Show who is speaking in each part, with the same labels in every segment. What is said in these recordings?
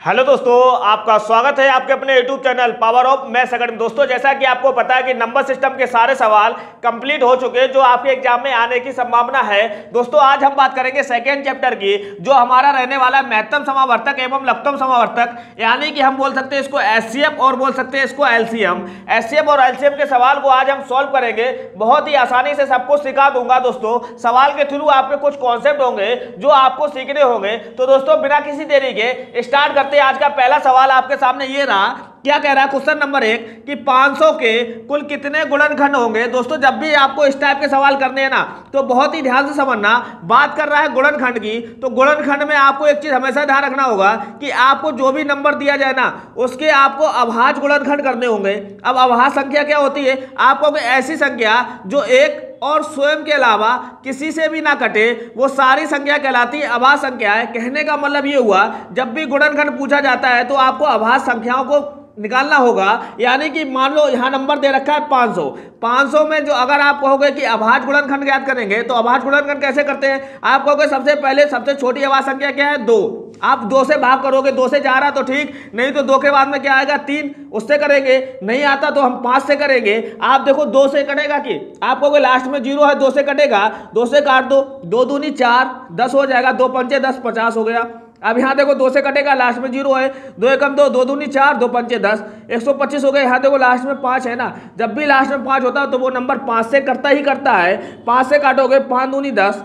Speaker 1: Hello दोस्तों, आपका स्वागत है आपके अपने YouTube channel power of maths academy. दोस्तों, जैसा कि आपको पता है कि नंबर सिस्टम के सारे सवाल कंप्लीट हो चुके हैं जो आपके एग्जाम में आने की संभावना है। दोस्तों, आज हम बात करेंगे सेकेंड चैप्टर की, जो हमारा रहने वाला है महत्तम समावर्तक एवं लघुत्तम समावर्तक, यानी कि हम बोल सकते हैं इसको एचसीएफ और बोल सकते हैं इसको एलसीएम। एचसीएफ और एलसीएम के सवाल को आज हम सॉल्व करेंगे, बहुत ही आसानी से सबको सिखा दूंगा। दोस्तों, सवाल के थ्रू आपके कुछ कॉन्सेप्ट होंगे जो आपको सीखने होंगे। तो दोस्तों, बिना किसी देरी के स्टार्ट आज का पहला सवाल आपके सामने ये रहा। क्या कह रहा है क्वेश्चन नंबर 1 कि 500 के कुल कितने गुणनखंड होंगे। दोस्तों, जब भी आपको इस टाइप के सवाल करने हैं ना, तो बहुत ही ध्यान से समझना। बात कर रहा है गुणनखंड की, तो गुणनखंड में आपको एक चीज हमेशा ध्यान रखना होगा कि आपको जो भी नंबर दिया जाए ना, उसके आपको अभाज्य गुणनखंड करने होंगे। अब अभाज्य संख्या क्या होती है? आपको ऐसी संख्या जो एक और स्वयं के अलावा किसी से भी ना कटे, वो सारी संख्या कहलाती है अभाज्य संख्या है। कहने का मतलब ये हुआ, जब भी गुणनखंड पूछा जाता है तो आपको अभाज्य संख्याओं को निकालना होगा। यानी कि मान लो यहाँ नंबर दे रखा है 500 में जो अगर आप कहोगे कि अभाज्य गुणनखंड ज्ञात करेंगे, तो अभाज्य गुणनखंड कैसे करते हैं? आप कहोगे सबसे पहले सबसे छोटी अभाज्य संख्या क्या है? 2। आप 2 से भाग करोगे, 2 से जा रहा तो ठीक, नहीं तो 2 के बाद में क्या आएगा? 3, उससे करेंगे। नहीं आता तो हम 5 से करेंगे। आप देखो 2 से कटेगा कि आप कहोगे लास्ट में 0 है, 2 से कटेगा, 2 से काट दो, 2 दूनी 4, 10 हो जाएगा, 2 पंचे 10, 50 हो गया। अब यहाँ देखो 2 से कटेगा, लास्ट में 0 है, 2 एकम 2, 2 दूनी 4, 2 पंचे 10, 125 हो गए। यहाँ देखो लास्ट में 5 है ना, जब भी लास्ट में 5 होता है तो वो नंबर 5 से करता ही करता है। 5 से काटोगे, 5 दूनी 10,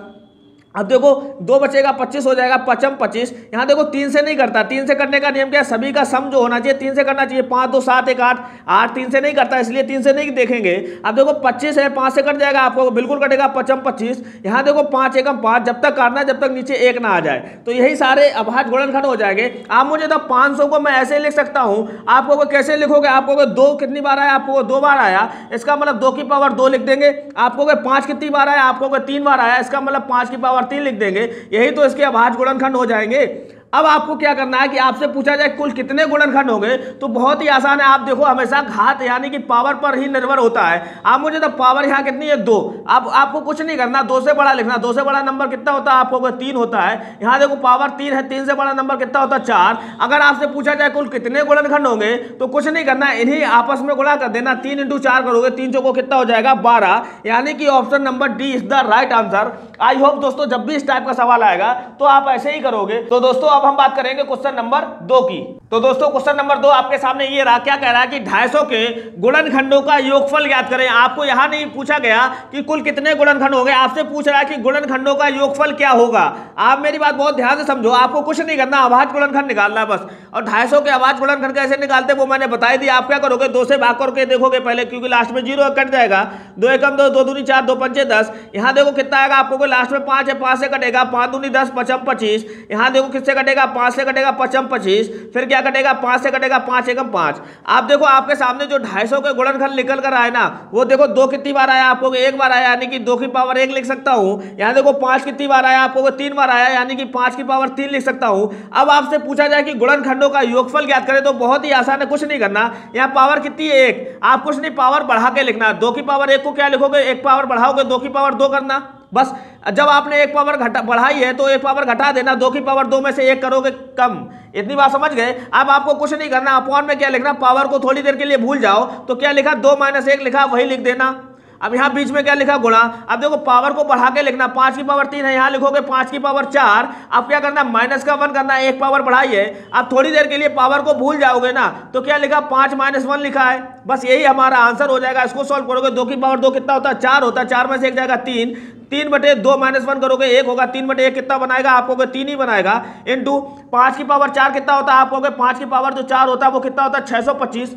Speaker 1: अब देखो 2 बचेगा, 25 हो जाएगा, 5 25। यहाँ देखो 3 से नहीं करता। 3 से करने का नियम क्या है? सभी का सम जो होना चाहिए 3 से करना चाहिए। 5 2 7 1 8, 8 3 से नहीं करता, इसलिए 3 से नहीं देखेंगे। अब देखो 25 है, 5 से कट जाएगा, आपको बिल्कुल कटेगा, 5 25। यहाँ देखो 5 एकम 5, जब तक काटना है जब तक नीचे 1 ना आ जाए, तो यही सारे अभाज्य गुणनखंड हो जाएंगे। आप मुझे तो 500 को मैं ऐसे लिख सकता हूँ। आपको कैसे लिखोगे? आपको 2 कितनी बार आया? आपको 2 बार आया, इसका मतलब 2 की पावर 2 लिख देंगे। आपको 5 कितनी बार आया? आपको 3 बार आया, इसका मतलब 5 की पावर 3 लिख देंगे। यही तो इसके अभाज्य गुणनखंड हो जाएंगे। अब आपको क्या करना है कि आपसे पूछा जाए कुल कितने गुणनखंड होंगे, तो बहुत ही आसान है। आप देखो हमेशा घात यानी कि पावर पर ही निर्भर होता है। आप मुझे तो पावर यहाँ कितनी है? 2। अब आपको कुछ नहीं करना, 2 से बड़ा लिखना। 2 से बड़ा नंबर कितना होता है? आपको 3 होता है। यहाँ देखो पावर 3 है, 3 से बड़ा नंबर कितना होता है? 4। अगर आपसे पूछा जाए कुल कितने गुणनखंड होंगे, तो कुछ नहीं करना, इन्हीं आपस में गुणा कर देना। 3 × 4 करोगे, 3 चौको कितना हो जाएगा? 12। यानी कि option number D is the right answer. I hope दोस्तों, जब भी इस टाइप का सवाल आएगा तो आप ऐसे ही करोगे। तो दोस्तों, अब हम बात करेंगे क्वेश्चन नंबर 2 की। तो दोस्तों, क्वेश्चन नंबर 2 आपके सामने ये रहा। क्या कह रहा है कि 250 के गुणनखंडों का योगफल ज्ञात करें। आपको यहां नहीं पूछा गया कि कुल कितने गुणनखंड होंगे, आपसे पूछ रहा है कि गुणनखंडों का योगफल क्या होगा। आप मेरी बात बहुत ध्यान से समझो, आपको कुछ नहीं करना, अभाज्य गुणनखंड निकालना है बस। और 250 के अभाज्य गुणनखंड कैसे निकालते वो मैंने बताई दी। आप क्या करोगे? 2 से भाग करके देखोगे पहले, क्योंकि लास्ट में 0 कट जाएगा। 2 एकम 2, 2 दूनी 4, 2 पंचे 10। यहाँ देखो कितना आएगा? आपको लास्ट में 5 है, 5 से कटेगा, 5 दूनी 10, 5 25। यहाँ देखो किससे कटेगा? 5 से कटेगा, 5 25। फिर क्या कटेगा? 5 से कटेगा, 5 एकम 5। आप देखो आपके सामने जो 250 के गुणनखंड निकल कर आए ना, वो देखो 2 कितनी बार आया? आपको 1 बार आया, यानी कि 2 की पावर 1 लिख सकता हूं। यहाँ देखो 5 कितनी बार आया? आपको 3 बार आया, यानी कि 5 की पावर 3 लिख सकता हूं। अब आपसे पूछा जाए कि गुणनखंडों का योगफल ज्ञात करें, तो बहुत ही आसान है, कुछ नहीं करना। यहाँ पावर कितनी है? 1। आप कुछ नहीं, पावर बढ़ा के लिखना। 2 की पावर 1 को क्या लिखोगे? 1 पावर बढ़ाओगे, 2 की पावर 2 करना बस। जब आपने 1 पावर बढ़ाई है तो 1 पावर घटा देना, 2 की पावर 2 में से 1 करोगे कम। इतनी बात समझ गए? अब आपको कुछ नहीं करना, अपॉन में क्या लिखना? पावर को थोड़ी देर के लिए भूल जाओ, तो क्या लिखा? 2 - 1 लिखा, वही लिख देना। अब यहाँ बीच में क्या लिखा? गुणा। अब देखो पावर को बढ़ा के लिखना, 5 की पावर 3 है, यहाँ लिखोगे 5 की पावर 4। अब क्या करना? माइनस का 1 करना, 1 पावर बढ़ाई है। अब थोड़ी देर के लिए पावर को भूल जाओगे ना, तो क्या लिखा? 5 - 1 लिखा है। बस यही हमारा आंसर हो जाएगा। इसको सॉल्व करोगे, 2 की पावर 2 कितना होता है? 4 होता है। 4 में से 1 जाएगा 3, 3/2 - 1 करोगे 1 होगा, 3/1 कितना बनाएगा? आपको 3 ही बनाएगा। इंटू 5 की पावर 4 कितना होता है? आपको 5 की पावर जो 4 होता है वो कितना होता है? 625।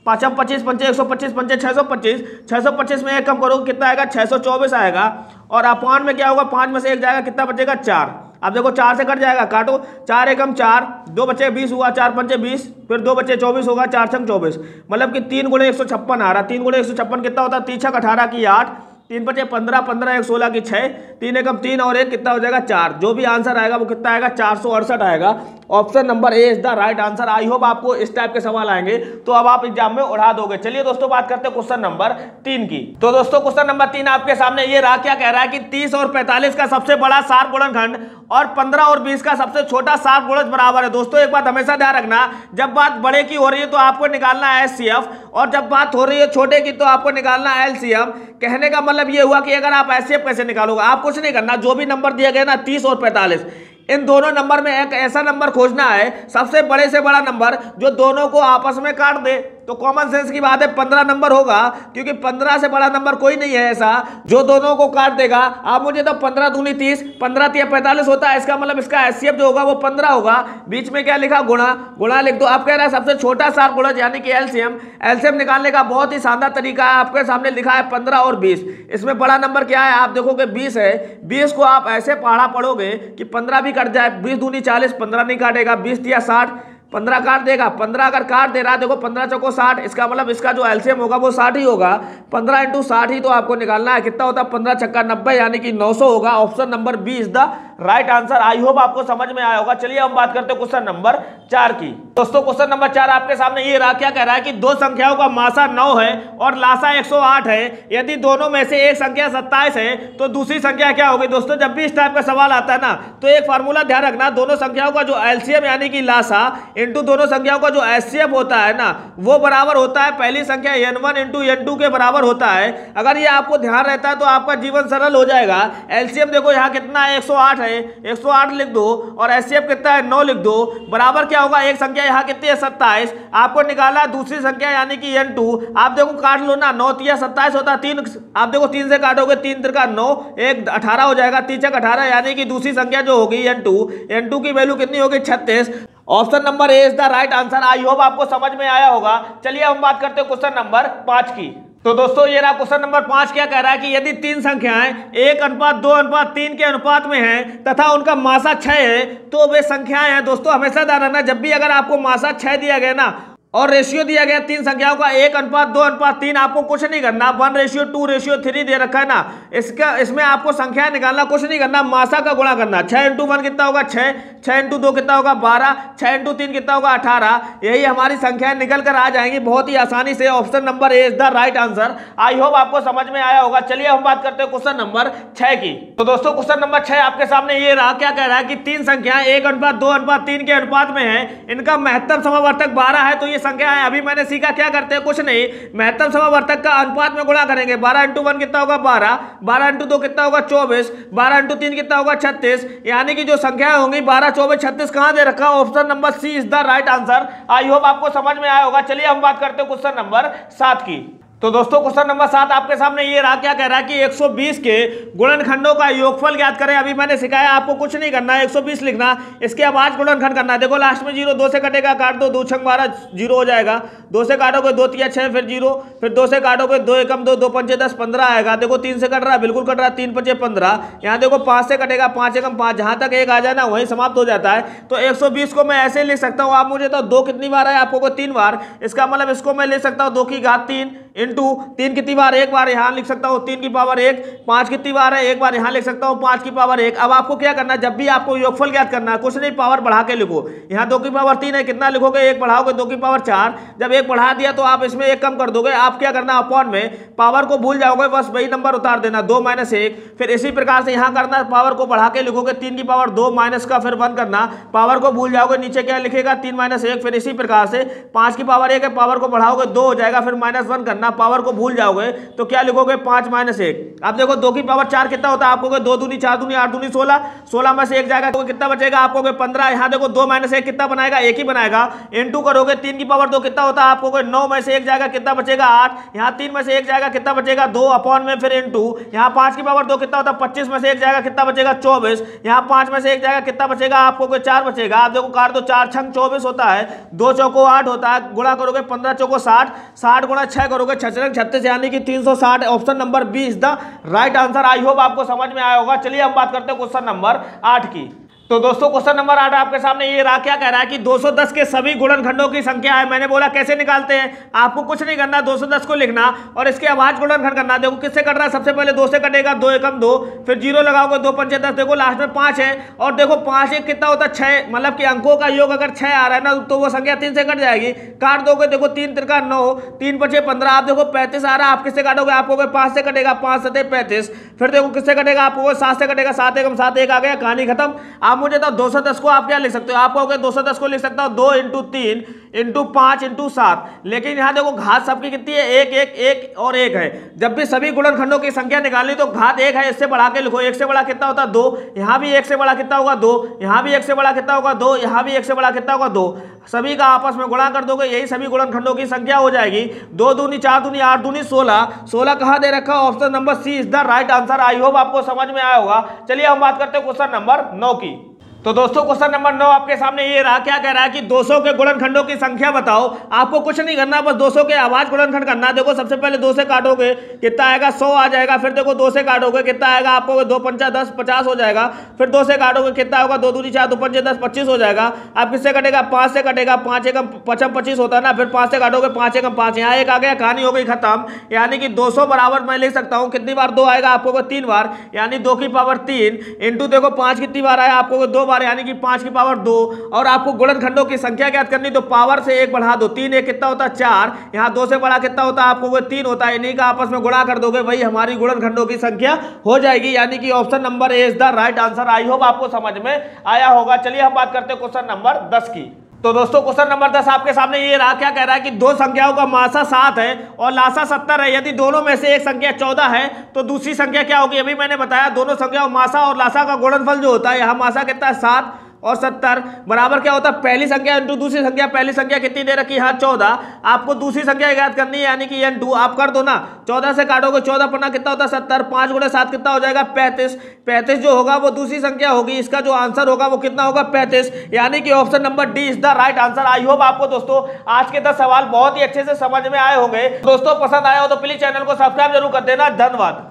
Speaker 1: 5 25 पंचे 125 पंचे 625। 625 में 1 कम करोगे कितना आएगा? 624 आएगा। और अपॉन में क्या होगा? 5 में से 1 जाएगा, कितना बचेगा? 4। अब देखो 4 से कट जाएगा, काटो, 4 एकम 4, 2 बचे 20 हुआ, 4 पंचे 20, फिर 2 बचे 24 होगा, 4 छंग 24। मतलब कि 3 × 156 आ रहा। 3 × 156 कितना होता है? 3 छक 18 की 8, 3 बचे 15, 15 1 16 की 6, 3 एकम 3 और 1 कितना हो जाएगा? 4। जो भी आंसर आएगा वो कितना आएगा? 468 आएगा। Option number A is the right answer. I hope आपको इस टाइप के सवाल आएंगे तो अब आप एग्जाम में उड़ा दोगे। चलिए दोस्तों, बात करते हैं क्वेश्चन नंबर 3 की। तो दोस्तों, क्वेश्चन नंबर 3 आपके सामने ये रहा। क्या कह रहा है कि 30 और 45 का सबसे बड़ा सार गुणनखंड और 15 और 20 का सबसे छोटा 7 गुणज बराबर है। दोस्तों एक बात हमेशा ध्यान रखना, जब बात बड़े की हो रही है तो आपको निकालना है HCF, और जब बात हो रही है छोटे की तो आपको निकालना है LCM। कहने का मतलब ये हुआ कि अगर आप HCF कैसे निकालोगे, आप कुछ नहीं करना, जो भी नंबर दिया गया ना 30 और 45, इन दोनों नंबर में एक ऐसा नंबर खोजना है, सबसे बड़े से बड़ा नंबर जो दोनों को आपस में काट दे। तो कॉमन सेंस की बात है 15 नंबर होगा, क्योंकि 15 से बड़ा नंबर कोई नहीं है ऐसा जो दोनों को काट देगा। आप मुझे तो 15 दूनी 30, 15 तिया 45 होता है, इसका मतलब इसका HCF जो होगा वो 15 होगा। बीच में क्या लिखा, गुणा, गुणा लिख दो। आप कह रहे हैं सबसे छोटा 7 गुणज यानी कि LCM निकालने का बहुत ही शानदार तरीका है। आपके सामने लिखा है 15 और 20, इसमें बड़ा नंबर क्या है, आप देखोगे 20 है। 20 को आप ऐसे पढ़ोगे कि 15 भी कट जाए, 20 दूनी 40, 15 नहीं काटेगा, 20 तिया 60, 15 काट देगा। 15 अगर काट दे रहा, देखो 15 चौको 60, इसका मतलब इसका जो LCM होगा वो 60 ही होगा। 15 इंटू 60 ही तो आपको निकालना है, कितना होता है 15 छक्का 90 यानी कि 900 होगा। Option number B is the right answer. I hope आपको समझ में आया होगा। चलिए हम बात करते हैं क्वेश्चन नंबर 4 की। दोस्तों क्वेश्चन नंबर 4 आपके सामने ये रहा, क्या कह रहा है कि दो संख्याओं का मासा 9 है और लासा 108 है। यदि दोनों में से एक संख्या 27 है तो दूसरी संख्या क्या होगी। दोस्तों जब भी इस टाइप का सवाल आता है ना, तो एक फार्मूला ध्यान रखना, दोनों संख्याओं का जो LCM यानी कि लासा इंटू दोनों संख्याओं का जो HCF होता है ना, वो बराबर होता है पहली संख्या n1 इंटू n2 के बराबर होता है। अगर ये आपको ध्यान रहता है तो आपका जीवन सरल हो जाएगा। LCM देखो यहाँ कितना है, 108 है, 108 लिख दो, और HCF कितना है 9 लिख दो। बराबर क्या होगा, एक संख्या यहाँ कितनी है 27, आपको निकाला दूसरी संख्या यानी कि n2। आप देखो काट लो ना, 9 तिया 27 होता है, 3 आप देखो 3 से काटोगे, 3 तिरका 9, 1 18 हो जाएगा, 3 छक 18 यानी कि दूसरी संख्या जो होगी n2 की वैल्यू कितनी होगी 36। Option number A is the right answer. I hope आपको समझ में आया होगा। चलिए हम बात करते हैं क्वेश्चन नंबर 5 की। तो दोस्तों ये रहा क्वेश्चन नंबर 5, क्या कह रहा है कि यदि 3 संख्याएं 1:2:3 के अनुपात में हैं तथा उनका मासा 6 है तो वे संख्याएं हैं। दोस्तों हमेशा ध्यान रखना, जब भी अगर आपको मासा 6 दिया गया ना और रेशियो दिया गया 3 संख्याओं का 1:2:3, आपको कुछ नहीं करना, 1:2:3 दे रखा है ना, इसमें आपको संख्या निकालना, कुछ नहीं करना, मासा का गुणा करना। 6 इंटू 1 कितना होगा 6, 6 इंटू 2 कितना होगा 12, 6 इंटू 3 कितना होगा 18। यही हमारी संख्याएं निकल कर आ जाएंगी बहुत ही आसानी से। Option number A is the right answer. I hope आपको समझ में आया होगा। चलिए हम बात करते हैं क्वेश्चन नंबर 6 की। तो दोस्तों क्वेश्चन नंबर 6 आपके सामने ये रहा, क्या कह रहा है कि 3 संख्याएं 1:2:3 के अनुपात में है, इनका महत्तम समावर्तक 12 है। तो ये संख्या है, अभी मैंने सीखा क्या करते हैं, कुछ नहीं, महत्तम समावर्तक का अनुपात में गुणा करेंगे। 12 इंटू 1 कितना होगा 12, 12 इंटू 2 कितना होगा 24, 12 इंटू 3 कितना होगा 36, यानी कि जो संख्याएं होंगी 12, 24, 36 कहां दे रखा है, option number C is the right answer. I hope आपको समझ में आया होगा। चलिए हम बात करते हैं क्वेश्चन नंबर 7 की। तो दोस्तों क्वेश्चन नंबर 7 आपके सामने ये रहा, क्या कह रहा है कि 120 के गुणनखंडों का योगफल ज्ञात करें। अभी मैंने सिखाया, आपको कुछ नहीं करना है, 120 लिखना, इसके अब आज गुणनखंड करना है। देखो लास्ट में 0, 2 से कटेगा, काट दो, 2 छंग 12, 0 हो जाएगा। 2 से काटोगे 2 तिया 6, फिर 0, फिर 2 से काटोगे 2 एकम 2, 2 पंचे 10, 15 आएगा। देखो 3 से कट रहा है, बिल्कुल कट रहा है, 3 पंचे 15। यहाँ देखो 5 से कटेगा, 5 एकम 5, जहां तक 1 आ जाए ना वहीं समाप्त हो जाता है। तो 120 को मैं ऐसे लिख सकता हूँ, आप मुझे तो 2 कितनी बार है, आपको 3 बार, इसका मतलब इसको मैं ले सकता हूँ 2 की घात 3 इंटू 3 कितनी बार, एक बार यहाँ लिख सकता हूँ 3 की पावर 1, 5 कितनी बार है, एक बार यहाँ लिख सकता हूँ 5 की पावर 1। अब आपको क्या करना है, जब भी आपको योगफल ज्ञात करना है, कुछ नहीं, पावर बढ़ा के लिखो। यहाँ 2 की पावर 3 है, कितना लिखोगे, 1 बढ़ाओगे 2 की पावर 4। जब 1 बढ़ा दिया तो आप इसमें 1 कम कर दोगे। आप क्या करना, अपॉन में पावर को भूल जाओगे, बस वही नंबर उतार देना, 2 - 1। फिर इसी प्रकार से यहाँ करना, पावर को बढ़ा के लिखोगे, 3 की पावर 2 माइनस का फिर 1 करना, पावर को भूल जाओगे, नीचे क्या लिखेगा 3 - 1। फिर इसी प्रकार से 5 की पावर 1 है, पावर को बढ़ाओगे 2 हो जाएगा, फिर -1 करना, पावर को भूल जाओगे तो क्या लिखोगे 5 - 1। आप देखो 2 की पावर 4 कितना होता है, आपको 2 दूनी 4 दूनी 8 दूनी 16, 16 में से 1 जाएगा तो कितना बचेगा, आपको 15। यहाँ देखो 2 - 1 कितना बनाएगा, 1 ही बनाएगा। इनटू करोगे 3 की पावर 2 कितना होता है, आपको 9 में से 1 जाएगा, कितना बचेगा 8। यहाँ 3 में से 1 जाएगा, कितना बचेगा 2, अपॉन में फिर इनटू। यहाँ 5 की पावर 2 कितना होता है, 25 में से 1 जाएगा, कितना बचेगा 24। यहाँ 5 में से 1 जाएगा, कितना बचेगा, आपको 4 बचेगा। आप देखो काट दो, 4 छंग 24 होता है, 2 चौको 8 होता है, गुणा करोगे 15 चौको 60, 60 गुणा 6 करोगे 6 36 यानी कि 360। Option number B is the right answer. I hope आपको समझ में आया होगा। चलिए हम बात करते हैं क्वेश्चन नंबर 8 की। तो दोस्तों क्वेश्चन नंबर 8 आपके सामने ये रहा। क्या कह रहा है कि 210 के सभी गुणनखंडों की संख्या है। मैंने बोला कैसे निकालते हैं, आपको कुछ नहीं करना, 210 को लिखना और इसके अभाज्य गुणनखंड करना। देखो किससे कट रहा है, सबसे पहले 2 से कटेगा, 2 एकम 2, फिर 0 लगाओगे, 2 पंचे 10, देखो लास्ट में 5 है और देखो 5 एक कितना होता है 6, मतलब कि अंकों का योग अगर 6 आ रहा है ना तो वो संख्या 3 से कट जाएगी। काट दोगे, देखो 3 तिरका 9, 3 पचे 15, आप देखो 35 आ रहा है। आप किससे काटोगे, आपको 5 से कटेगा, 5 7 35, फिर देखो किससे कटेगा, आपको 7 से कटेगा, 7 एकम 7, 1 आ गया, कहानी खत्म। आप मुझे तो 210 को आप क्या लिख सकते हो, आप कहोगे 210 को लिख सकता हूं 2 × 3 × 5 × 7, लेकिन यहां देखो घात सबकी कितनी है, 1 1 1 और 1 है। जब भी सभी गुणनखंडों की संख्या निकालनी तो घात 1 है, इससे बढ़ा के लिखो। 1 से बड़ा कितना होता है 2, यहां भी 1 से बड़ा कितना होगा 2, यहां भी 1 से बड़ा कितना होगा 2, यहां भी 1 से बड़ा कितना होगा 2। सभी का आपस में गुणा कर दोगे, यही सभी गुणनखंडों की संख्या हो जाएगी। 2 दूनी 4 दूनी 8 दूनी 16, 16 कहां दे रखा है, option number C is the right answer. I hope आपको समझ में आया होगा। चलिए हम बात करते हैं क्वेश्चन नंबर 9 की। तो दोस्तों क्वेश्चन नंबर 9 आपके सामने ये रहा। क्या कह रहा है कि 200 के गुणनखंडों की संख्या बताओ। आपको कुछ नहीं करना, बस 200 के अभाज्य गुणनखंड करना। देखो सबसे पहले 2 से काटोगे कितना आएगा, 100 आ जाएगा। फिर देखो 2 से काटोगे कितना आएगा, आपको 2 पंचा 10 50 हो जाएगा। फिर 2 से काटोगे कितना होगा, 2 दूनी 4 2 पंचे 10 25 हो जाएगा। आप किससे कटेगा, 5 से कटेगा, 5 एकम 25 होता है ना, फिर 5 से काटोगे 5 एकम 5, यहाँ 1 आ गया, कहानी हो गई खत्म। यानी कि 200 बराबर मैं लिख सकता हूँ कितनी बार 2 आएगा, आपको 3 बार, यानी 2 की पावर 3 इंटू देखो 5 कितनी बार आया, आपको 2 बार, यानी कि 5 की पावर 2। और आपको गुणनखंडों की संख्या ज्ञात करनी तो पावर से 1 बढ़ा दो, 3 1 कितना होता है 4, यहाँ 2 से बड़ा कितना होता है, आपको वो 3 होता है। इन्हीं का आपस में गुणा कर दोगे, वही हमारी गुणनखंडों की संख्या हो जाएगी। यानी कि option number A is the right answer. I hope आपको समझ में आया होगा। चलिए हम बात करते हैं क्वेश्चन नंबर 10 की। तो दोस्तों क्वेश्चन नंबर 10 आपके सामने ये रहा। क्या कह रहा है कि दो संख्याओं का मासा 7 है और लासा 70 है। यदि दोनों में से एक संख्या 14 है तो दूसरी संख्या क्या होगी। अभी मैंने बताया दोनों संख्याओं मासा और लासा का गुणनफल जो होता है, यहाँ मासा कितना है 7 और 70 बराबर क्या होता है, पहली संख्या इंटू दूसरी संख्या। पहली संख्या कितनी दे रखी है, यहाँ 14। आपको दूसरी संख्या याद करनी है, यानी कि n2 आप कर दो ना। 14 से काटोगे 14 पन्ना कितना होता है 70, 5 × 7 कितना हो जाएगा 35। 35 जो होगा वो दूसरी संख्या होगी, इसका जो आंसर होगा वो कितना होगा 35, यानी कि option number D is the right answer. I hope आपको दोस्तों आज के 10 सवाल बहुत ही अच्छे से समझ में आए होंगे। दोस्तों पसंद आया हो तो प्लीज चैनल को सब्सक्राइब जरूर कर देना। धन्यवाद।